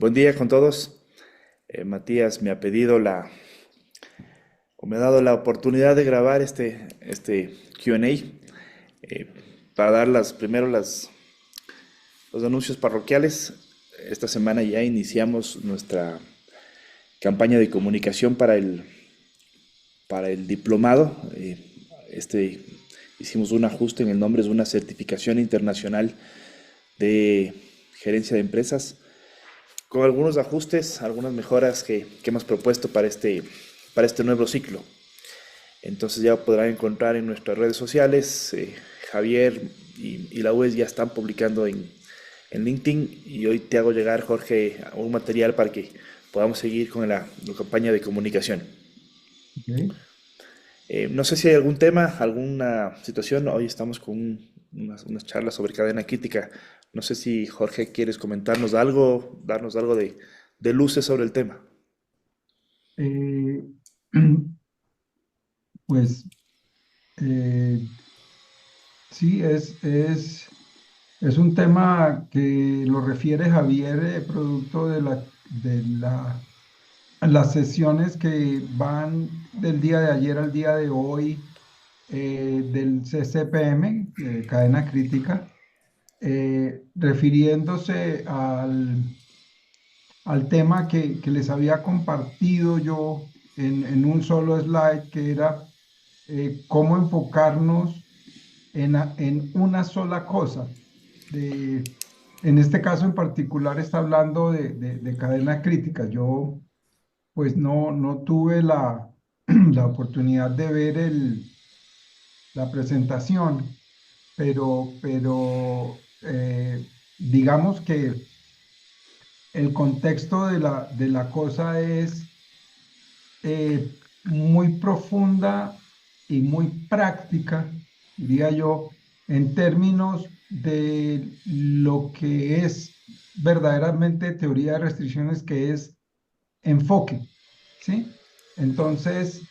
Buen día con todos. Matías me ha pedido o me ha dado la oportunidad de grabar este Q&A para dar los anuncios parroquiales. Esta semana ya iniciamos nuestra campaña de comunicación para el diplomado. Este, Hicimos un ajuste en el nombre, es una certificación internacional de gerencia de empresas, con algunos ajustes, algunas mejoras que hemos propuesto para este nuevo ciclo. Entonces ya podrán encontrar en nuestras redes sociales. Javier y la UES ya están publicando en LinkedIn, y hoy te hago llegar, Jorge, un material para que podamos seguir con la campaña de comunicación. Ok. No sé si hay algún tema, alguna situación. Hoy estamos con unas charlas sobre cadena crítica. No sé si, Jorge, quieres comentarnos algo, darnos algo de luces sobre el tema. Eh, pues eh, sí, es un tema que lo refiere Javier, producto las sesiones que van del día de ayer al día de hoy del CCPM, cadena crítica, refiriéndose al tema que les había compartido yo en un solo slide, que era cómo enfocarnos en una sola cosa. De, en este caso en particular está hablando de cadena crítica. Yo pues no tuve la oportunidad de ver la presentación, pero digamos que el contexto de la cosa es muy profunda y muy práctica, diría yo, en términos de lo que es verdaderamente teoría de restricciones, que es enfoque, ¿sí? Entonces,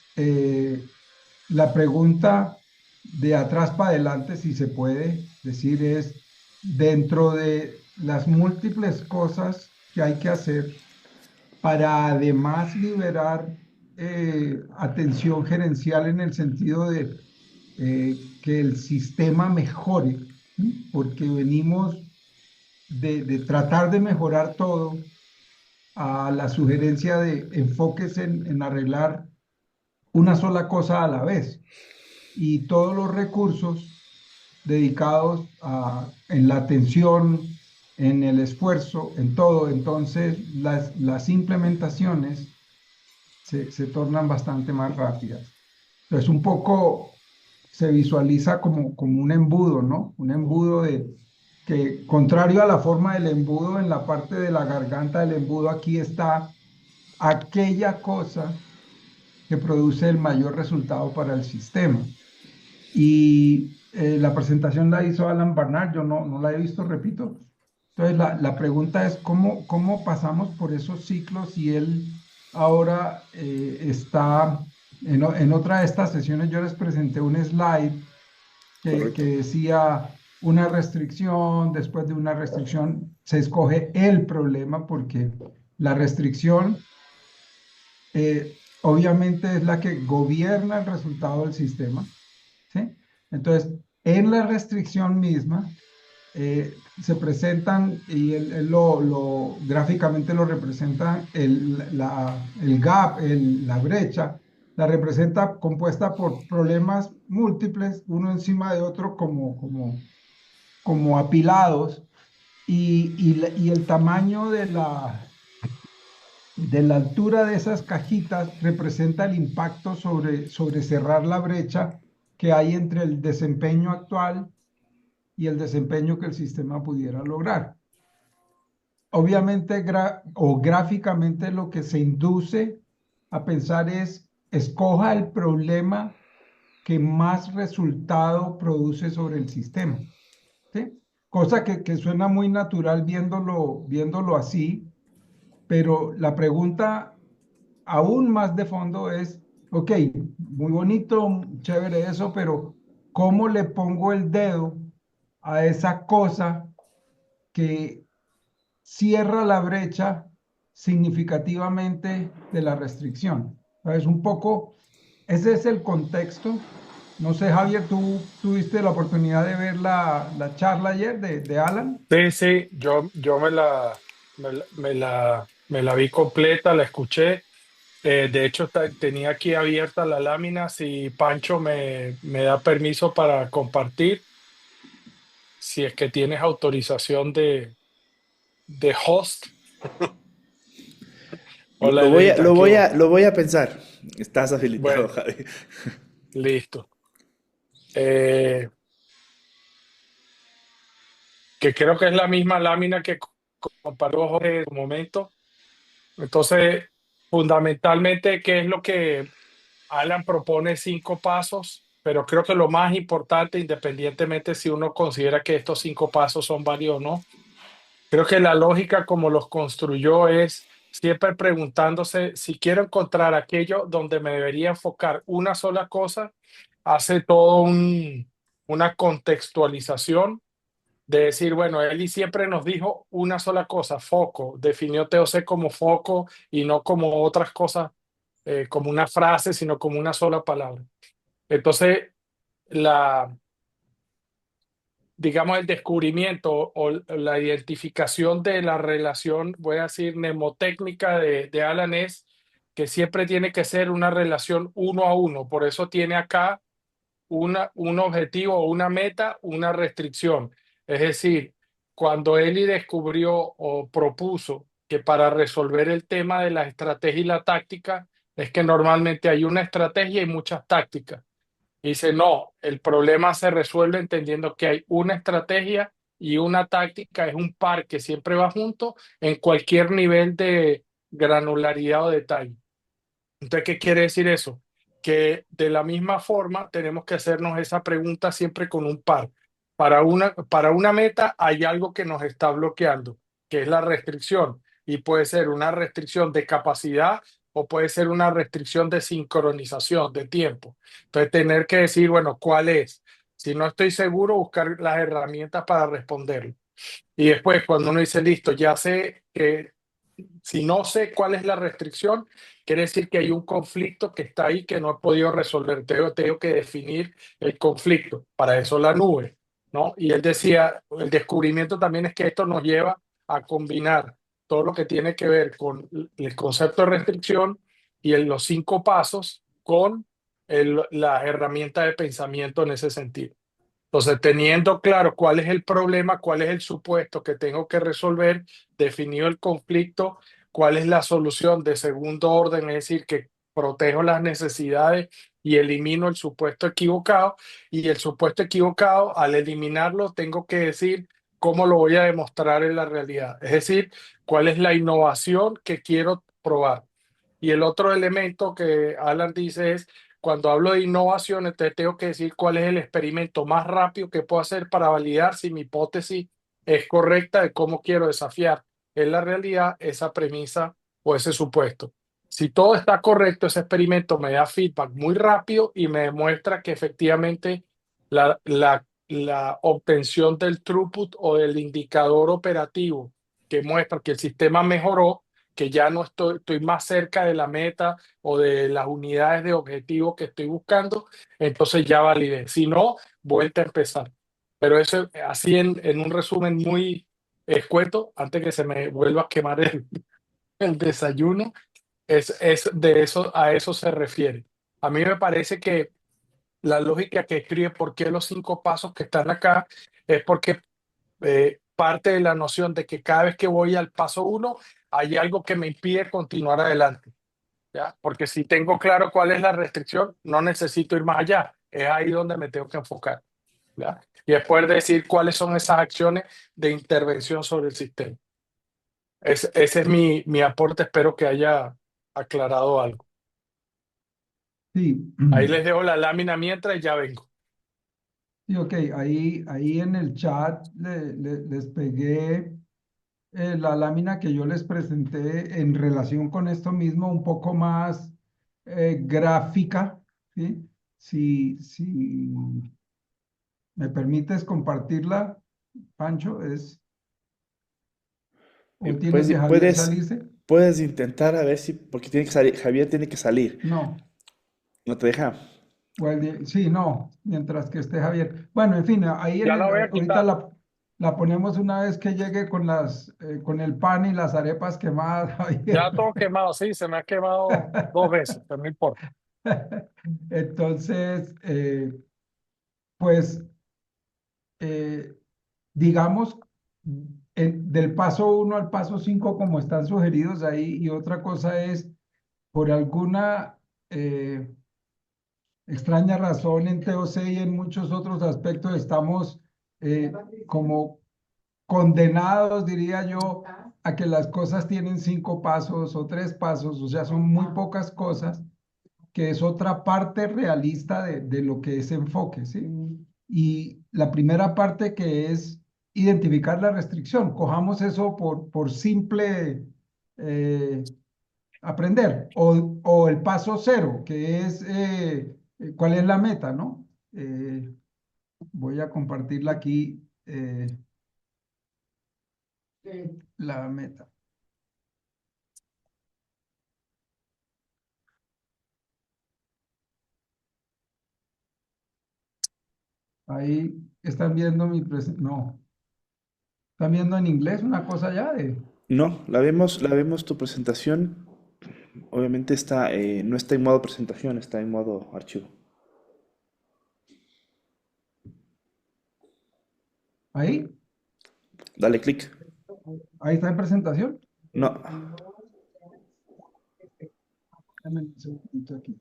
la pregunta de atrás para adelante, si se puede decir, es dentro de las múltiples cosas que hay que hacer para además liberar atención gerencial en el sentido de que el sistema mejore, ¿sí? Porque venimos de tratar de mejorar todo a la sugerencia de enfoques en arreglar una sola cosa a la vez, y todos los recursos dedicados en la atención, en el esfuerzo, en todo. Entonces, las implementaciones se tornan bastante más rápidas. Entonces, un poco se visualiza como un embudo, ¿no? Un embudo que, contrario a la forma del embudo, en la parte de la garganta del embudo, aquí está aquella cosa que produce el mayor resultado para el sistema. Y la presentación la hizo Alan Barnard, yo no la he visto, repito. Entonces, la pregunta es cómo pasamos por esos ciclos, y él ahora está en otra de estas sesiones. Yo les presenté un slide que Correcto. decía una restricción. Después de una restricción se escoge el problema, porque la restricción obviamente es la que gobierna el resultado del sistema, ¿sí? Entonces, en la restricción misma se presentan, y él gráficamente lo representa, el gap, la brecha, la representa compuesta por problemas múltiples, uno encima de otro, como apilados, y el tamaño de la altura de esas cajitas representa el impacto sobre cerrar la brecha que hay entre el desempeño actual y el desempeño que el sistema pudiera lograr. Obviamente, o gráficamente, lo que se induce a pensar es: escoja el problema que más resultado produce sobre el sistema, ¿sí? Cosa que suena muy natural viéndolo así, pero la pregunta aún más de fondo es: ok, muy bonito, chévere eso, pero ¿cómo le pongo el dedo a esa cosa que cierra la brecha significativamente de la restricción. Es un poco, ese es el contexto. No sé, Javier, ¿tú tuviste la oportunidad de ver la charla ayer de Alan? Sí, sí, yo me la vi completa, la escuché. De hecho, tenía aquí abierta la lámina. Si Pancho me da permiso para compartir, si es que tienes autorización de host o la edita, ¿qué hubo? Lo voy a pensar. Estás habilitado, Bueno, Javi. listo. Eh, que creo que es la misma lámina que comparó Jorge en su momento. Entonces, fundamentalmente, ¿qué es lo que Alan propone? 5 pasos, pero creo que lo más importante, independientemente si uno considera que estos 5 pasos son válidos o no, creo que la lógica como los construyó es siempre preguntándose si quiero encontrar aquello donde me debería enfocar una sola cosa, hace todo una contextualización de decir, bueno, Eli siempre nos dijo una sola cosa, foco, definió TOC como foco y no como otras cosas, como una frase, sino como una sola palabra. Entonces, la, digamos, el descubrimiento o la identificación de la relación, voy a decir, mnemotécnica de Alan es que siempre tiene que ser una relación uno a uno. Por eso tiene acá un objetivo o una meta, una restricción. Es decir, cuando Eli descubrió o propuso que para resolver el tema de la estrategia y la táctica, es que normalmente hay una estrategia y muchas tácticas. Dice, no, el problema se resuelve entendiendo que hay una estrategia y una táctica, es un par que siempre va junto en cualquier nivel de granularidad o detalle. Entonces, ¿qué quiere decir eso? Que de la misma forma tenemos que hacernos esa pregunta siempre con un par. Para una meta hay algo que nos está bloqueando, que es la restricción. Y puede ser una restricción de capacidad o puede ser una restricción de sincronización, de tiempo. Entonces, tener que decir, bueno, ¿cuál es? Si no estoy seguro, buscar las herramientas para responderlo. Y después, cuando uno dice, listo, ya sé que si no sé cuál es la restricción, quiere decir que hay un conflicto que está ahí que no he podido resolver. Tengo que definir el conflicto. Para eso la nube, ¿no? Y él decía, el descubrimiento también es que esto nos lleva a combinar todo lo que tiene que ver con el concepto de restricción y los 5 pasos con la herramienta de pensamiento en ese sentido. Entonces, teniendo claro cuál es el problema, cuál es el supuesto que tengo que resolver, definido el conflicto, cuál es la solución de segundo orden, es decir, que protejo las necesidades y elimino el supuesto equivocado. Y el supuesto equivocado, al eliminarlo, tengo que decir cómo lo voy a demostrar en la realidad. Es decir, cuál es la innovación que quiero probar. Y el otro elemento que Alan dice es, cuando hablo de innovación, entonces tengo que decir cuál es el experimento más rápido que puedo hacer para validar si mi hipótesis es correcta de cómo quiero desafiar en la realidad esa premisa o ese supuesto. Si todo está correcto, ese experimento me da feedback muy rápido y me demuestra que efectivamente la obtención del throughput o del indicador operativo que muestra que el sistema mejoró, que ya no estoy más cerca de la meta o de las unidades de objetivo que estoy buscando, entonces ya validé. Si no, vuelta a empezar. Pero eso así en un resumen muy escueto, antes que se me vuelva a quemar el desayuno, es de eso, a eso se refiere. A mí me parece que la lógica que escribe por qué los 5 pasos que están acá es porque parte de la noción de que cada vez que voy al paso 1 hay algo que me impide continuar adelante. ¿Ya? Porque si tengo claro cuál es la restricción, no necesito ir más allá. Es ahí donde me tengo que enfocar. ¿Ya? Y después decir cuáles son esas acciones de intervención sobre el sistema. Ese es mi aporte. Espero que haya aclarado algo. Sí, Ahí les dejo la lámina mientras y ya vengo. sí, ok, ahí en el chat les pegué la lámina que yo les presenté en relación con esto mismo, un poco más gráfica, ¿sí? Si me permites compartirla, Pancho, o tienes que Javier Puedes, salirse. Puedes intentar a ver si, porque tiene que salir, Javier tiene que salir. No. ¿No te deja? Sí, no, mientras que esté Javier. Bueno, en fin, ahí Ya la voy a ahorita quitar. la ponemos una vez que llegue con con el pan y las arepas quemadas, Javier. Ya todo quemado, sí, se me ha quemado 2 veces, pero no importa. Entonces, pues, eh, digamos, del paso 1 al paso 5 como están sugeridos ahí, y otra cosa es, por alguna extraña razón en TOC y en muchos otros aspectos estamos eh, como condenados, diría yo, a que las cosas tienen 5 pasos o 3 pasos, o sea, son muy pocas cosas, que es otra parte realista de lo que es enfoque, ¿sí? Y la primera parte que es identificar la restricción, cojamos eso por simple aprender, o el paso cero, que es cuál es la meta, ¿no? Voy a compartirla aquí, la meta. Ahí están viendo mi presentación. No, están viendo en inglés una cosa ya de. No, la vemos tu presentación. Obviamente está, no está en modo presentación, está en modo archivo. Ahí, Dale clic. ahí está en presentación. No, Dame un segundito aquí.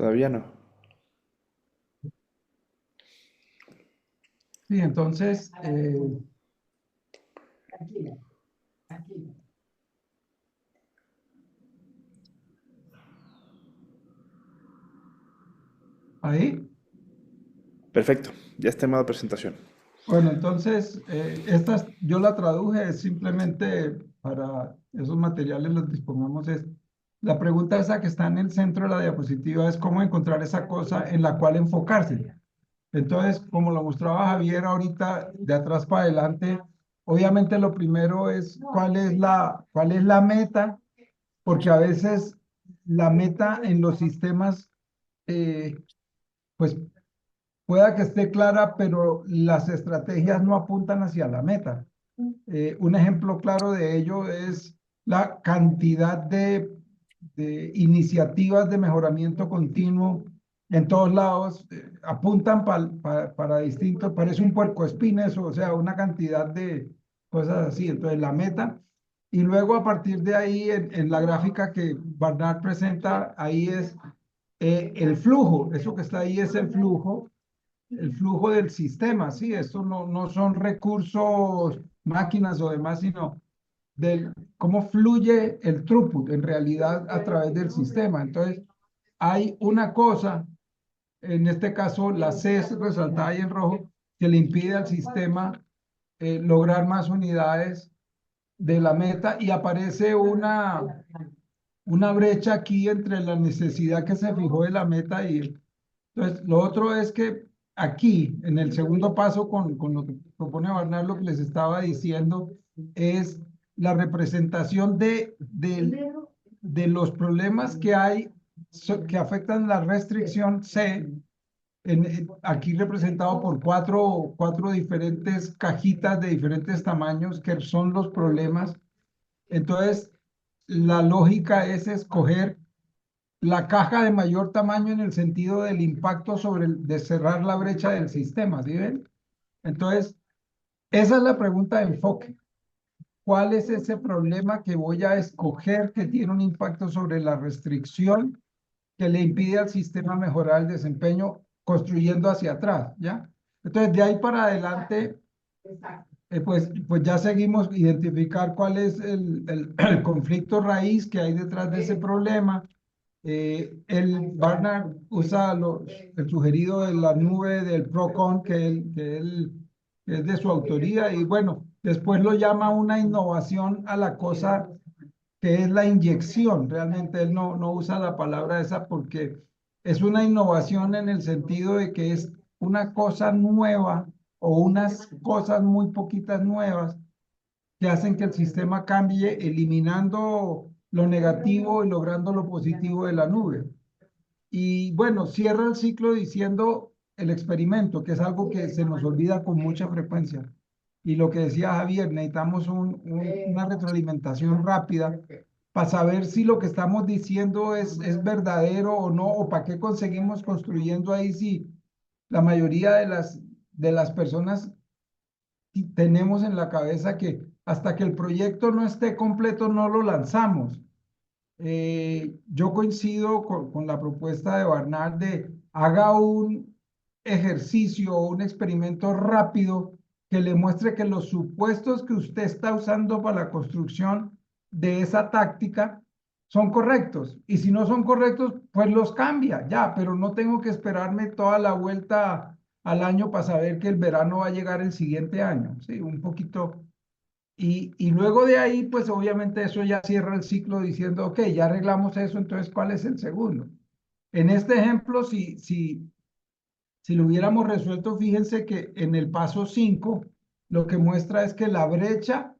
todavía no. Sí, entonces, ahí. Perfecto, ya está en modo presentación. Bueno, entonces, yo la traduje es simplemente para esos materiales los dispongamos. La pregunta esa que está en el centro de la diapositiva es cómo encontrar esa cosa en la cual enfocarse. Entonces, como lo mostraba Javier ahorita, de atrás para adelante, obviamente lo primero es cuál es la meta, porque a veces la meta en los sistemas, eh, pues pueda que esté clara, pero las estrategias no apuntan hacia la meta. Un ejemplo claro de ello es la cantidad de iniciativas de mejoramiento continuo en todos lados, apuntan para distintos, parece un puercoespín eso, o sea, una cantidad de cosas así. Entonces, la meta. Y luego a partir de ahí, en la gráfica que Barnard presenta, ahí es el flujo, eso que está ahí es el flujo del sistema, sí, esto no son recursos, máquinas o demás, sino del cómo fluye el throughput en realidad a través del sistema. Entonces, hay una cosa, en este caso la C es resaltada ahí en rojo, que le impide al sistema lograr más unidades de la meta y aparece una brecha aquí entre la necesidad que se fijó de la meta y entonces, lo otro es que aquí, en el segundo paso, con lo que propone Barnard, lo que les estaba diciendo, es la representación de los problemas que hay que afectan la restricción C, aquí representado por cuatro diferentes cajitas de diferentes tamaños que son los problemas. Entonces, la lógica es escoger la caja de mayor tamaño en el sentido del impacto de cerrar la brecha del sistema, ¿sí ven? Entonces, esa es la pregunta de enfoque. ¿Cuál es ese problema que voy a escoger que tiene un impacto sobre la restricción que le impide al sistema mejorar el desempeño construyendo hacia atrás, ¿ya? Entonces, de ahí para adelante, pues ya seguimos identificar cuál es el conflicto raíz que hay detrás de ese problema. El Barnard usa el sugerido de la nube del Procon, que es de su autoría, y bueno, después lo llama una innovación a la cosa que es la inyección. Realmente él no usa la palabra esa porque es una innovación en el sentido de que es una cosa nueva o unas cosas muy poquitas nuevas que hacen que el sistema cambie, eliminando lo negativo y logrando lo positivo de la nube. Y bueno, cierra el ciclo diciendo el experimento, que es algo que se nos olvida con mucha frecuencia. Y lo que decía Javier, necesitamos una retroalimentación rápida para saber si lo que estamos diciendo es verdadero o no, o para qué conseguimos construyendo ahí si la mayoría de las personas tenemos en la cabeza que hasta que el proyecto no esté completo no lo lanzamos. Yo coincido con la propuesta de Barnard de haga un ejercicio o un experimento rápido que le muestre que los supuestos que usted está usando para la construcción de esa táctica son correctos. Y si no son correctos, pues los cambia, ya, pero no tengo que esperarme toda la vuelta al año para saber que el verano va a llegar el siguiente año. Sí, un poquito y luego de ahí, pues obviamente eso ya cierra el ciclo diciendo, ok, ya arreglamos eso, entonces, ¿cuál es el segundo? En este ejemplo, si lo hubiéramos resuelto, fíjense que en el paso 5 lo que muestra es que la brecha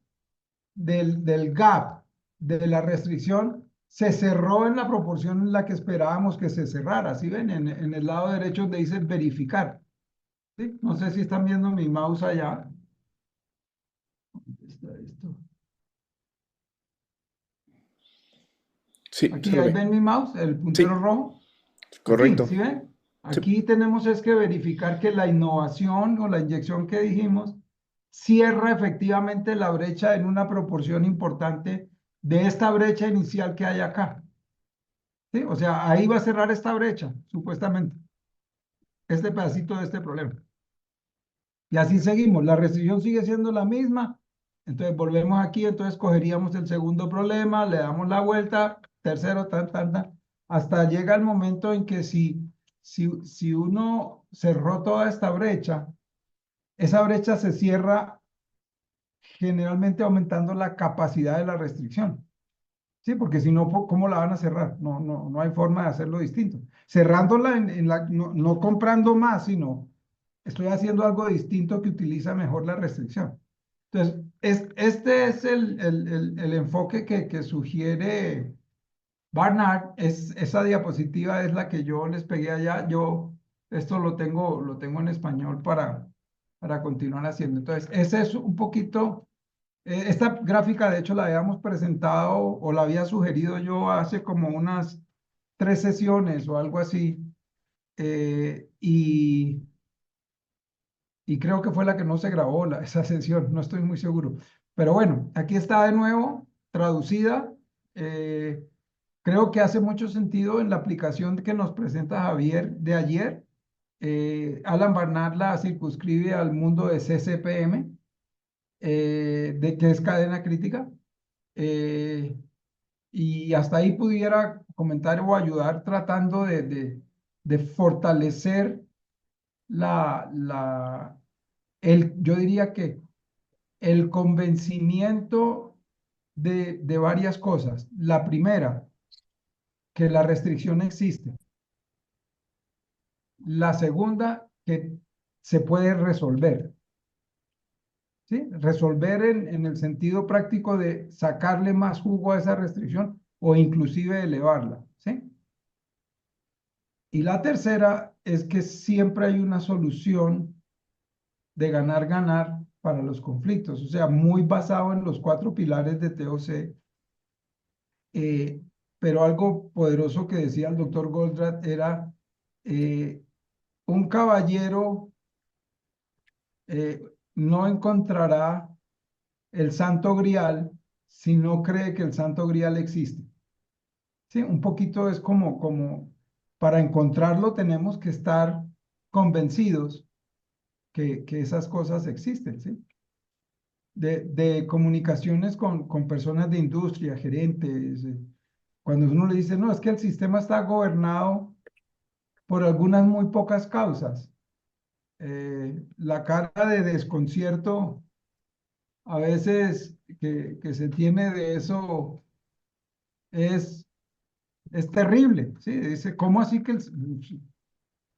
del gap, de la restricción, se cerró en la proporción en la que esperábamos que se cerrara. ¿Sí ven? En el lado derecho donde dice verificar. ¿Sí? No sé si están viendo mi mouse allá. ¿Dónde está esto? Sí, se Aquí, lo ahí ve. ven mi mouse, el puntero Sí, rojo. Aquí, correcto. ¿sí ven? Sí. Aquí tenemos es que verificar que la innovación o la inyección que dijimos cierra efectivamente la brecha en una proporción importante de esta brecha inicial que hay acá. ¿Sí? O sea, ahí va a cerrar esta brecha, supuestamente, este pedacito de este problema. Y así seguimos. La restricción sigue siendo la misma. Entonces volvemos aquí, entonces cogeríamos el segundo problema, le damos la vuelta, tercero, hasta llega el momento en que si uno cerró toda esta brecha, esa brecha se cierra generalmente aumentando la capacidad de la restricción. Sí, porque si no, ¿cómo la van a cerrar? No hay forma de hacerlo distinto. Cerrándola no comprando más, sino estoy haciendo algo distinto que utiliza mejor la restricción. Entonces, este es el enfoque que sugiere Barnard. Esa diapositiva es la que yo les pegué allá. Yo esto lo tengo en español para continuar haciendo. Entonces, ese es un poquito esta gráfica, de hecho, la habíamos presentado o la había sugerido yo hace como unas 3 sesiones o algo así. eh, y, y creo que fue la que no se grabó esa sesión, no estoy muy seguro. Pero bueno, aquí está de nuevo, traducida. eh, Creo que hace mucho sentido en la aplicación que nos presenta Javier de ayer. Alan Barnard la circunscribe al mundo de CCPM, de que es cadena crítica. Eh, y hasta ahí pudiera comentar o ayudar tratando de fortalecer la, yo diría que el convencimiento de varias cosas. La primera, que la restricción existe. La segunda, que se puede resolver. ¿Sí? Resolver en el sentido práctico de sacarle más jugo a esa restricción o inclusive elevarla. ¿Sí? Y la tercera es que siempre hay una solución de ganar-ganar para los conflictos, o sea, muy basado en los 4 pilares de TOC. eh, pero algo poderoso que decía el doctor Goldratt era eh, un caballero eh, no encontrará el santo grial si no cree que el santo grial existe. Sí, un poquito es como para encontrarlo tenemos que estar convencidos que esas cosas existen, ¿sí? De comunicaciones con personas de industria, gerentes, cuando uno le dice, no, es que el sistema está gobernado por algunas muy pocas causas. La cara de desconcierto a veces que se tiene de eso es, es terrible, ¿sí? Dice, ¿cómo así que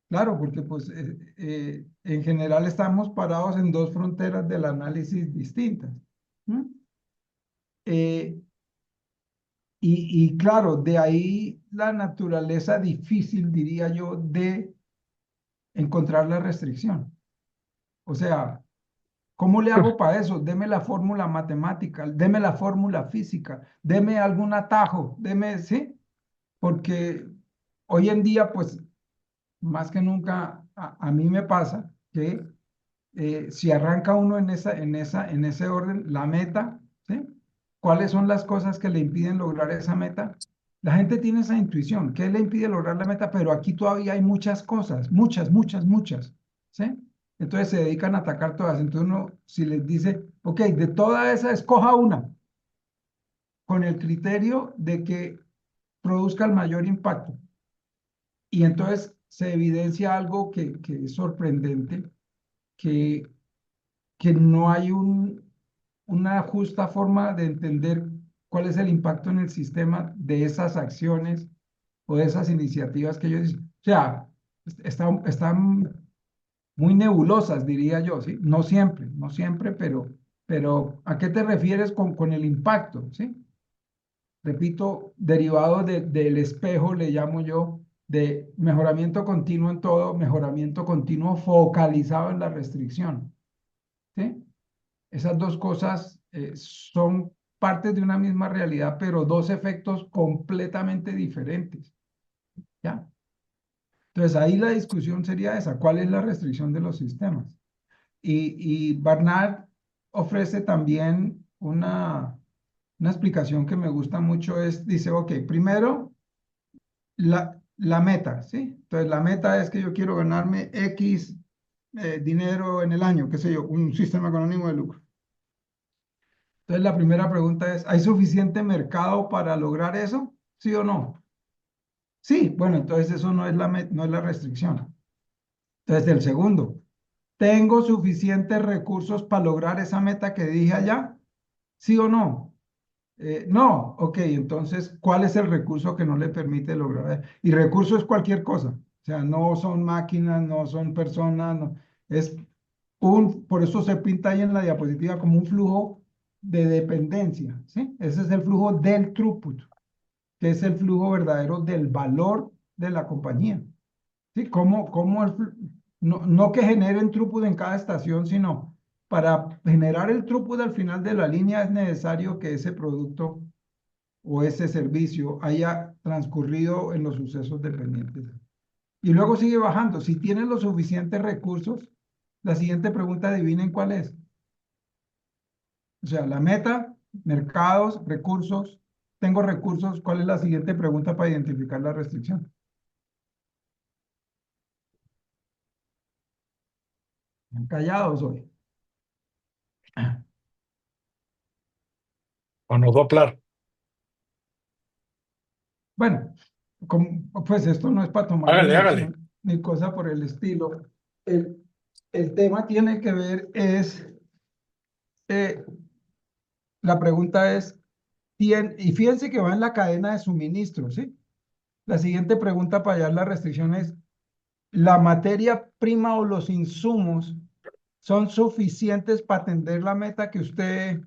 claro, porque pues en general estamos parados en dos fronteras del análisis distintas. ¿No? Eh, y claro, de ahí la naturaleza difícil, diría yo, de encontrar la restricción. O sea, ¿cómo le hago para eso? Deme la fórmula matemática, deme la fórmula física, deme algún atajo, deme, ¿sí? Porque hoy en día, pues, más que nunca, a mí me pasa que si arranca uno en ese orden, la meta, ¿sí? ¿Cuáles son las cosas que le impiden lograr esa meta? La gente tiene esa intuición, ¿qué le impide lograr la meta? Pero aquí todavía hay muchas cosas, muchas, muchas, muchas, ¿sí? Entonces se dedican a atacar todas. Entonces uno, si les dice, ok, de toda esa, escoja una, con el criterio de que produzca el mayor impacto. Y entonces se evidencia algo que es sorprendente, que no hay una justa forma de entender cuál es el impacto en el sistema de esas acciones o de esas iniciativas que ellos dicen. O sea, están muy nebulosas, diría yo, ¿sí? No siempre, no siempre, pero ¿a qué te refieres con el impacto, ¿sí? Repito, derivado del espejo, le llamo yo, de mejoramiento continuo en todo, mejoramiento continuo focalizado en la restricción, ¿sí? Esas dos cosas son partes de una misma realidad, pero dos efectos completamente diferentes, ¿ya? Entonces ahí la discusión sería esa, ¿cuál es la restricción de los sistemas? Y Barnard ofrece también una explicación que me gusta mucho, dice, ok, primero, la meta, ¿sí? Entonces la meta es que yo quiero ganarme X dinero en el año, qué sé yo, un sistema con ánimo de lucro. Entonces, la primera pregunta es, ¿hay suficiente mercado para lograr eso? ¿Sí o no? Sí, bueno, entonces eso no es la restricción. Entonces, el segundo, ¿tengo suficientes recursos para lograr esa meta que dije allá? ¿Sí o no? No, ok, entonces, ¿cuál es el recurso que no le permite lograr? Y recurso es cualquier cosa, o sea, no son máquinas, no son personas, no, es por eso se pinta ahí en la diapositiva como un flujo de dependencia, ¿sí? Ese es el flujo del throughput, que es el flujo verdadero del valor de la compañía, ¿sí? No que generen throughput en cada estación, sino para generar el throughput al final de la línea es necesario que ese producto o ese servicio haya transcurrido en los sucesos dependientes. Y luego sigue bajando. Si tienen los suficientes recursos, la siguiente pregunta, adivinen cuál es. O sea, la meta, mercados, recursos. Tengo recursos. ¿Cuál es la siguiente pregunta para identificar la restricción? Están callados hoy. O no Doppler. Bueno, pues esto no es para tomar ni Hágale, hágale. lección ni cosa por el estilo. El, el tema tiene que ver eh, la pregunta es, y fíjense que va en la cadena de suministro, ¿sí? La siguiente pregunta para hallar la restricción es, ¿la materia prima o los insumos son suficientes para atender la meta que usted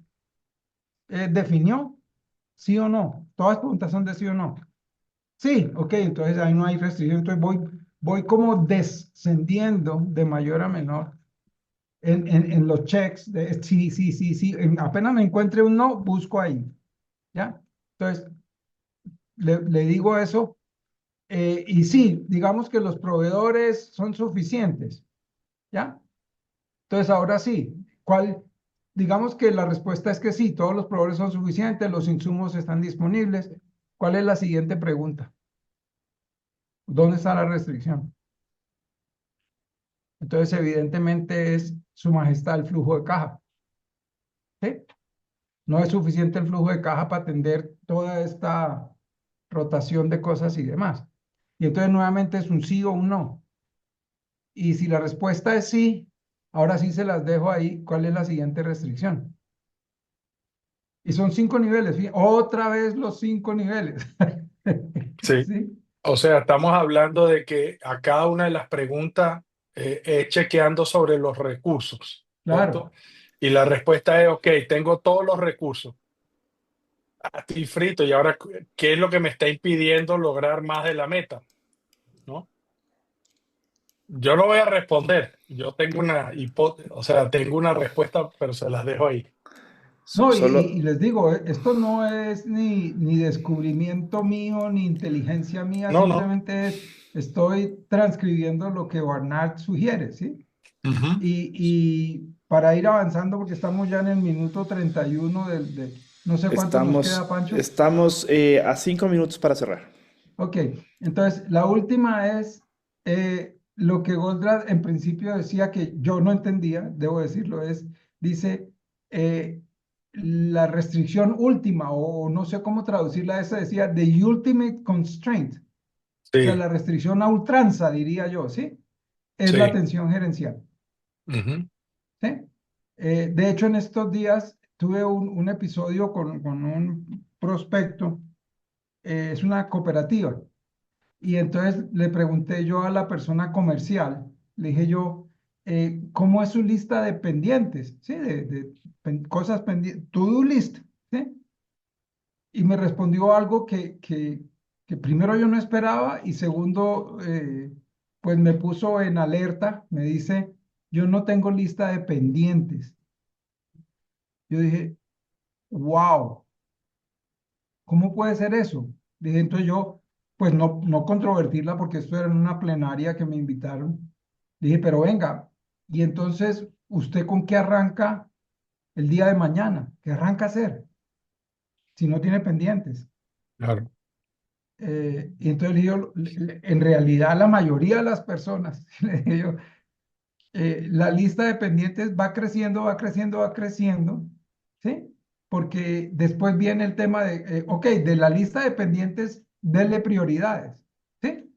definió? ¿Sí o no? Todas las preguntas son de sí o no. Sí, ok, entonces ahí no hay restricción. Entonces voy como descendiendo de mayor a menor en los checks de sí, sí, sí, sí. Apenas me encuentre un no, busco ahí. ¿Ya? Entonces, le digo eso. Y sí, digamos que los proveedores son suficientes. ¿Ya? Entonces, ahora sí, digamos que la respuesta es que sí, todos los proveedores son suficientes, los insumos están disponibles. ¿Cuál es la siguiente pregunta? ¿Dónde está la restricción? Entonces, evidentemente es su majestad el flujo de caja. ¿Sí? No es suficiente el flujo de caja para atender toda esta rotación de cosas y demás. Y entonces nuevamente es un sí o un no. Y si la respuesta es sí, ahora sí se las dejo ahí. ¿Cuál es la siguiente restricción? Y son 5 niveles, otra vez los 5 niveles. Sí. ¿Sí? O sea, estamos hablando de que a cada una de las preguntas es chequeando sobre los recursos, ¿cierto? Claro. Y la respuesta es, ok, tengo todos los recursos, estoy frito y ahora, ¿qué es lo que me está impidiendo lograr más de la meta? ¿No? Yo no voy a responder, yo tengo una hipótesis, o sea, tengo una respuesta, pero se las dejo ahí. No, y Solo les digo, esto no es ni descubrimiento mío, ni inteligencia mía, No, no. simplemente estoy transcribiendo lo que Barnard sugiere, ¿sí? Ujú. Y para ir avanzando, porque estamos ya en el minuto 31 no sé cuánto nos queda, Pancho. estamos a 5 minutos para cerrar. Ok, entonces la última es lo que Goldratt en principio decía que yo no entendía, debo decirlo, dice, eh, la restricción última, o no sé cómo traducirla, esa decía, the ultimate constraint, o sea, Sí, la restricción a ultranza, diría yo, ¿sí? Es la sí. atención gerencial, Ujú. ¿sí? De hecho, en estos días tuve un episodio con un prospecto, es una cooperativa. Y entonces le pregunté yo a la persona comercial, le dije yo, ¿cómo es su lista de pendientes? ¿Sí? Cosas pendientes, to-do list, ¿sí? Y me respondió algo que primero yo no esperaba y segundo, pues me puso en alerta, me dice, yo no tengo lista de pendientes. Yo dije, wow, ¿cómo puede ser eso? Dije, entonces yo, pues no controvertirla porque esto era en una plenaria que me invitaron. Dije, pero venga, y entonces, ¿usted con qué arranca el día de mañana? ¿Qué arranca a hacer si no tiene pendientes? Claro, Y entonces le digo, en realidad la mayoría de las personas, le dije yo, la lista de pendientes va creciendo, va creciendo, va creciendo, ¿sí? Porque después viene el tema de, ok, de la lista de pendientes, denle prioridades, ¿sí?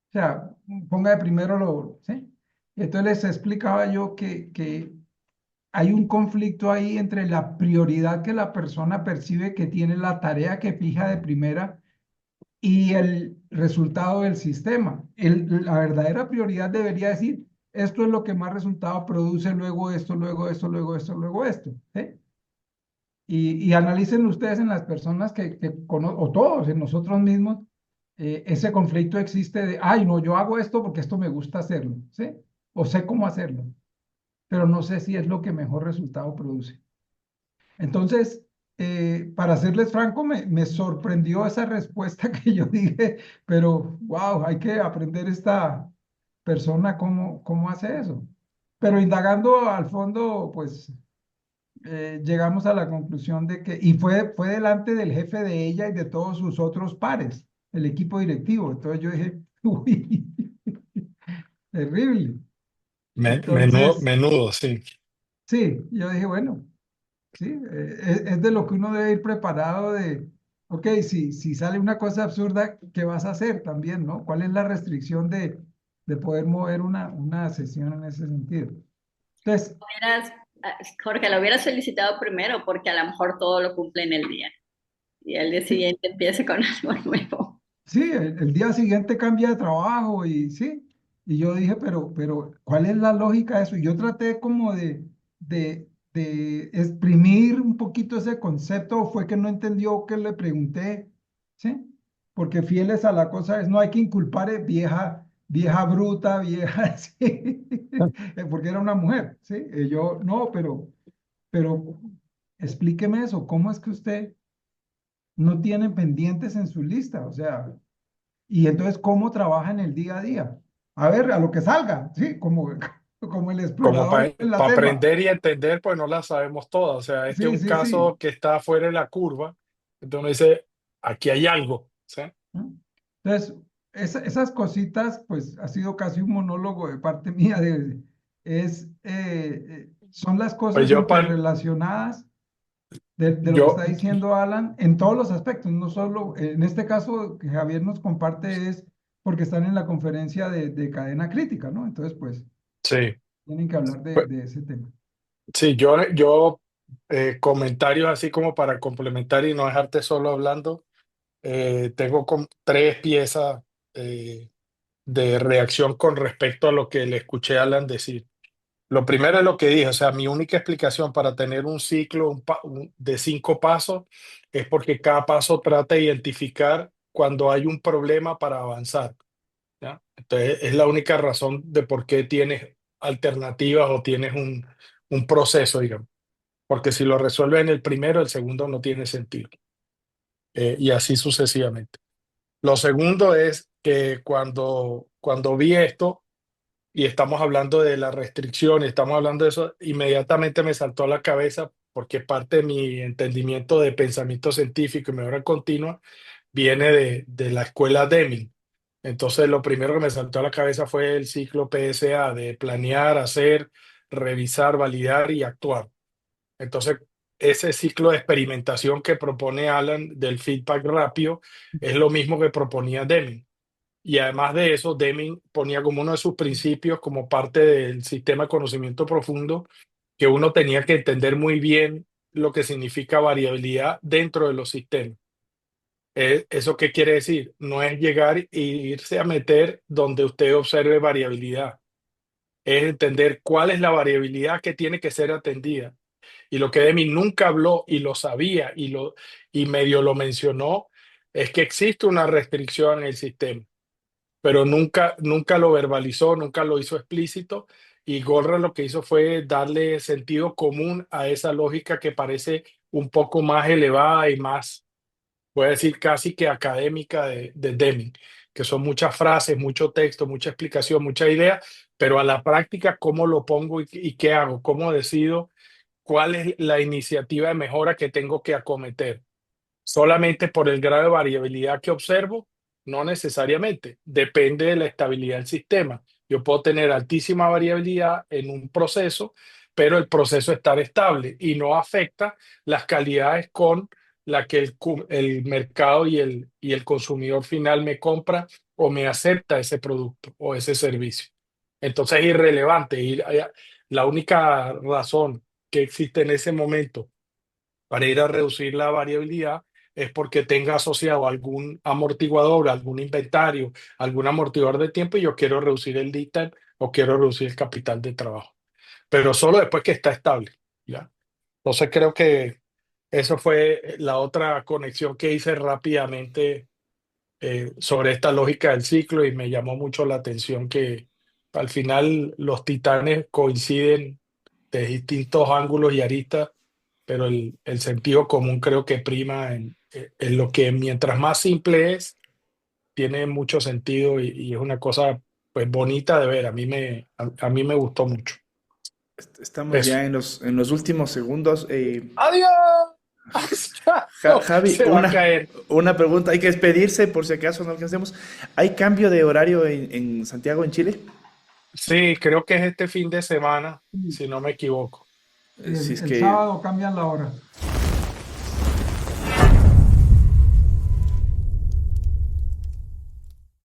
O sea, ponga de primero ¿sí? Y entonces les explicaba yo que hay un conflicto ahí entre la prioridad que la persona percibe que tiene la tarea que fija de primera y el resultado del sistema. La verdadera prioridad debería decir, esto es lo que más resultado produce, luego esto, luego esto, luego esto, luego esto. ¿Sí? Y analicen ustedes en las personas o todos, en nosotros mismos, ese conflicto existe de, ay, no, yo hago esto porque esto me gusta hacerlo, ¿sí? O sé cómo hacerlo, pero no sé si es lo que mejor resultado produce. Entonces, para serles franco, me sorprendió esa respuesta que yo dije, pero wow, hay que aprender esta persona cómo hace eso. Pero indagando al fondo, pues llegamos a la conclusión de que, y fue delante del jefe de ella y de todos sus otros pares, el equipo directivo. Entonces yo dije, uy, terrible. Menudo, Entonces, menudo, sí. sí, yo dije, bueno. ¿Sí? Es de lo que uno debe ir preparado de, ok, si sale una cosa absurda, ¿qué vas a hacer también, no? ¿Cuál es la restricción de poder mover una sesión en ese sentido? Entonces, Hubieras, Jorge, lo hubieras felicitado primero porque a lo mejor todo lo cumple en el día y al día sí, siguiente empieza con algo nuevo. sí, el día siguiente cambia de trabajo y sí, y yo dije, pero, ¿cuál es la lógica de eso? Y yo traté como de exprimir un poquito ese concepto, o fue que no entendió que le pregunté, ¿sí? Porque fieles a la cosa es, no hay que inculpar vieja, vieja bruta, vieja, sí, porque era una mujer, ¿sí? Y yo, no, pero explíqueme eso, ¿cómo es que usted no tiene pendientes en su lista? O sea, y entonces, ¿cómo trabaja en el día a día? A ver, a lo que salga, ¿sí? Como el Como explorador para en la selva. aprender y entender, pues no las sabemos todas. O sea, este es Sí, un sí, sí. caso que está fuera de la curva. Entonces uno dice, aquí hay algo. ¿Sí? ¿No? Entonces, esas cositas, pues ha sido casi un monólogo de parte mía. Son las Pues cosas yo, interrelacionadas de lo que yo, está diciendo Alan en todos los aspectos, no solo, en este caso que Javier nos comparte es porque están en la conferencia de cadena crítica, ¿no? Entonces, pues sí. tienen que hablar Pues, de ese tema. sí, yo comentarios así como para complementar y no dejarte solo hablando. Tengo tres piezas eh, de reacción con respecto a lo que le escuché a Alan decir. Lo primero es lo que dije, o sea, mi única explicación para tener un ciclo de 5 pasos es porque cada paso trata de identificar cuando hay un problema para avanzar, ¿ya? Entonces, es la única razón de por qué tienes alternativas o tienes un proceso, digamos. Porque si lo resuelves en el primero, el segundo no tiene sentido. Y así sucesivamente. Lo segundo es que cuando vi esto, y estamos hablando de la restricción, y estamos hablando de eso, inmediatamente me saltó a la cabeza, porque parte de mi entendimiento de pensamiento científico y mejora continua viene de la escuela Deming. Entonces, lo primero que me saltó a la cabeza fue el ciclo PSA, de planear, hacer, revisar, validar y actuar. Entonces, ese ciclo de experimentación que propone Alan del feedback rápido es lo mismo que proponía Deming. Y además de eso, Deming ponía como uno de sus principios, como parte del sistema de conocimiento profundo, que uno tenía que entender muy bien lo que significa variabilidad dentro de los sistemas. ¿Eso qué quiere decir? No es llegar e irse a meter donde usted observe variabilidad. Es entender cuál es la variabilidad que tiene que ser atendida. Y lo que Deming nunca habló y lo sabía y medio lo mencionó, es que existe una restricción en el sistema, pero nunca lo verbalizó, nunca lo hizo explícito, y Goldratt lo que hizo fue darle sentido común a esa lógica que parece un poco más elevada y más, voy a decir, casi que académica de Deming, que son muchas frases, mucho texto, mucha explicación, mucha idea, pero a la práctica, ¿cómo lo pongo y qué hago? ¿Cómo decido cuál es la iniciativa de mejora que tengo que acometer? Solamente por el grado de variabilidad que observo, no necesariamente. Depende de la estabilidad del sistema. Yo puedo tener altísima variabilidad en un proceso, pero el proceso estar estable y no afecta las calidades con las que el mercado y el consumidor final me compra o me acepta ese producto o ese servicio. Entonces es irrelevante. La única razón que existe en ese momento para ir a reducir la variabilidad es porque tenga asociado algún amortiguador, algún inventario, algún amortiguador de tiempo, y yo quiero reducir el lead time o quiero reducir el capital de trabajo. Pero solo después que está estable, ¿ya? Entonces creo que eso fue la otra conexión que hice rápidamente sobre esta lógica del ciclo, y me llamó mucho la atención que al final los titanes coinciden de distintos ángulos y aristas, pero el sentido común creo que prima en lo que mientras más simple es, tiene mucho sentido, y es una cosa pues bonita de ver. A mí me gustó mucho. Estamos Eso. ya en los últimos segundos. ¡Adiós! No, Javi, se va a una, caer. una pregunta. Hay que despedirse por si acaso no alcancemos. ¿Hay cambio de horario en Santiago, en Chile? Sí, creo que es este fin de semana, si no me equivoco. Y Si es el que sábado cambian la hora.